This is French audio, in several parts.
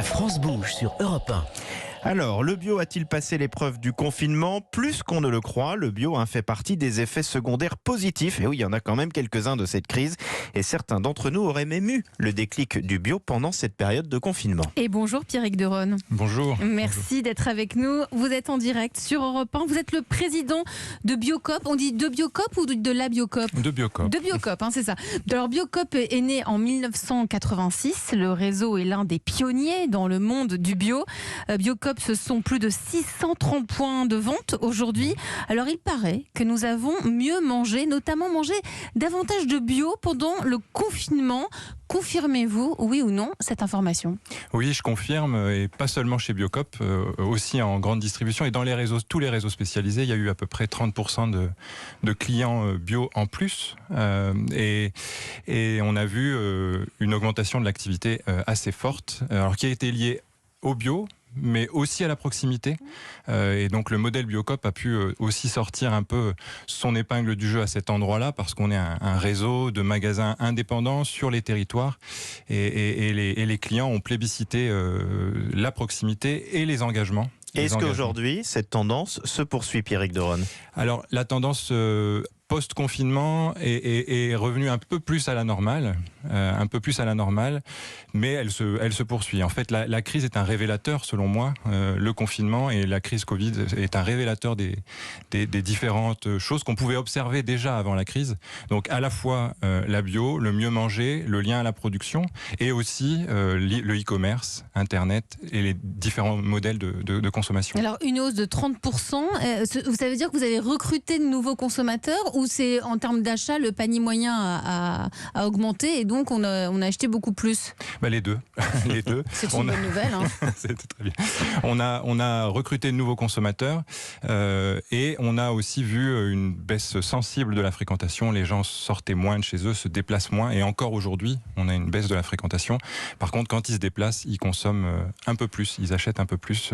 France bouge sur Europe 1. Alors, le bio a-t-il passé l'épreuve du confinement? Plus qu'on ne le croit, le bio fait partie des effets secondaires positifs. Et oui, il y en a quand même quelques-uns de cette crise. Et certains d'entre nous auraient même eu le déclic du bio pendant cette période de confinement. Et bonjour Pierrick Deronne. Bonjour. Merci d'être avec nous. Vous êtes en direct sur Europe 1. Vous êtes le président de Biocop. On dit de Biocop ou de la Biocop? De Biocop. De Biocop, c'est ça. Alors Biocop est né en 1986. Le réseau est l'un des pionniers dans le monde du bio. Biocop, ce sont plus de 630 points de vente aujourd'hui. Alors il paraît que nous avons mieux mangé, notamment mangé davantage de bio pendant le confinement. Confirmez-vous, oui ou non, cette information? Oui, je confirme, et pas seulement chez Biocop, aussi en grande distribution et dans les réseaux, tous les réseaux spécialisés, il y a eu à peu près 30% de clients bio en plus, et on a vu une augmentation de l'activité assez forte, alors qui a été liée au bio, mais aussi à la proximité. Et donc le modèle Biocop a pu aussi sortir un peu son épingle du jeu à cet endroit-là, parce qu'on est un réseau de magasins indépendants sur les territoires, et les clients ont plébiscité la proximité et les engagements. Est-ce qu'aujourd'hui, cette tendance se poursuit, Pierrick Deronne? Alors la tendance post-confinement est revenue un peu plus à la normale, mais elle se poursuit. En fait, la crise est un révélateur, selon moi. Le confinement et la crise Covid est un révélateur des différentes choses qu'on pouvait observer déjà avant la crise. Donc à la fois la bio, le mieux manger, le lien à la production, et aussi le e-commerce, Internet et les différents modèles de consommation. Alors une hausse de 30%, ça veut dire que vous avez recruté de nouveaux consommateurs, ou c'est en termes d'achat, le panier moyen a augmenté et donc on a acheté beaucoup plus? Les deux. Les deux. C'est une bonne nouvelle. C'était très bien. On a recruté de nouveaux consommateurs et on a aussi vu une baisse sensible de la fréquentation. Les gens sortaient moins de chez eux, se déplacent moins, et encore aujourd'hui, on a une baisse de la fréquentation. Par contre, quand ils se déplacent, ils consomment un peu plus, ils achètent un peu plus.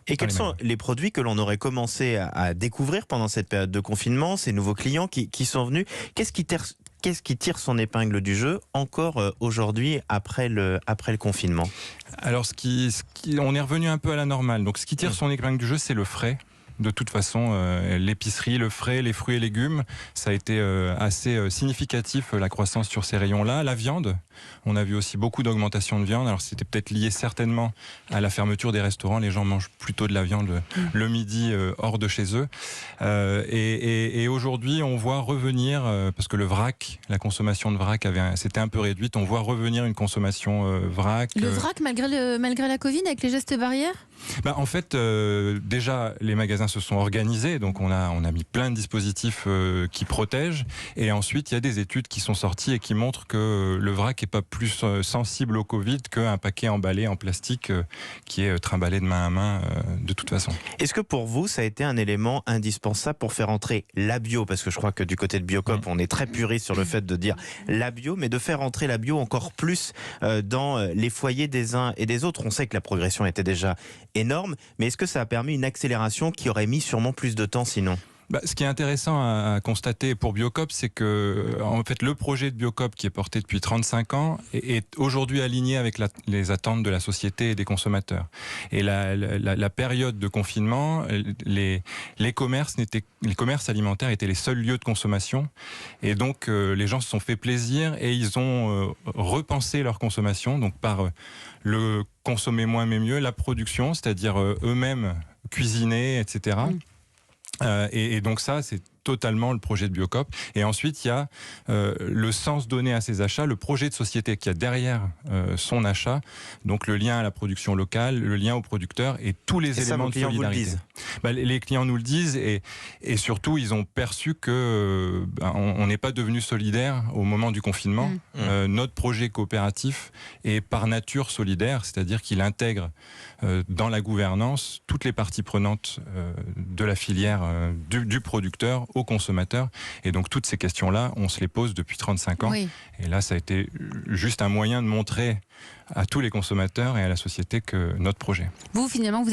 Et quels sont les produits que l'on aurait commencé à découvrir pendant cette période de confinement, ces nouveaux clients qui sont venus? Qu'est-ce qui tire son épingle du jeu encore aujourd'hui après le confinement? Alors, on est revenu un peu à la normale. Donc ce qui tire son épingle du jeu, c'est le frais. De toute façon, l'épicerie, le frais, les fruits et légumes, ça a été assez significatif, la croissance sur ces rayons-là. La viande, on a vu aussi beaucoup d'augmentation de viande. Alors c'était peut-être lié certainement à la fermeture des restaurants. Les gens mangent plutôt de la viande le midi hors de chez eux. Et aujourd'hui, on voit revenir, parce que le vrac, la consommation de vrac s'était un peu réduite, on voit revenir une consommation vrac. Le vrac malgré la Covid, avec les gestes barrières? En fait, déjà, les magasins se sont organisés, donc on a mis plein de dispositifs qui protègent, et ensuite il y a des études qui sont sorties et qui montrent que le vrac n'est pas plus sensible au Covid qu'un paquet emballé en plastique qui est trimballé de main à main de toute façon. Est-ce que pour vous ça a été un élément indispensable pour faire entrer la bio? Parce que je crois que du côté de Biocop, on est très puriste sur le fait de dire la bio, mais de faire entrer la bio encore plus dans les foyers des uns et des autres. On sait que la progression était déjà énorme, mais est-ce que ça a permis une accélération qui aurait mis sûrement plus de temps sinon? Ce qui est intéressant à constater pour Biocop, c'est que en fait, le projet de Biocop, qui est porté depuis 35 ans, est aujourd'hui aligné avec les attentes de la société et des consommateurs. Et la période de confinement, les commerces alimentaires étaient les seuls lieux de consommation, et donc les gens se sont fait plaisir et ils ont repensé leur consommation, donc par le consommer moins mais mieux, la production, c'est-à-dire eux-mêmes cuisiner, etc. Et donc ça, c'est totalement le projet de Biocop. Et ensuite, il y a le sens donné à ces achats, le projet de société qu'il y a derrière son achat, donc le lien à la production locale, le lien aux producteurs et tous les éléments de solidarité. Les clients nous le disent, et surtout, ils ont perçu que on n'est pas devenu solidaire au moment du confinement. Notre projet coopératif est par nature solidaire, c'est-à-dire qu'il intègre dans la gouvernance toutes les parties prenantes de la filière du producteur au consommateur. Et donc toutes ces questions-là, on se les pose depuis 35 ans. Oui. Et là, ça a été juste un moyen de montrer à tous les consommateurs et à la société que notre projet. Finalement,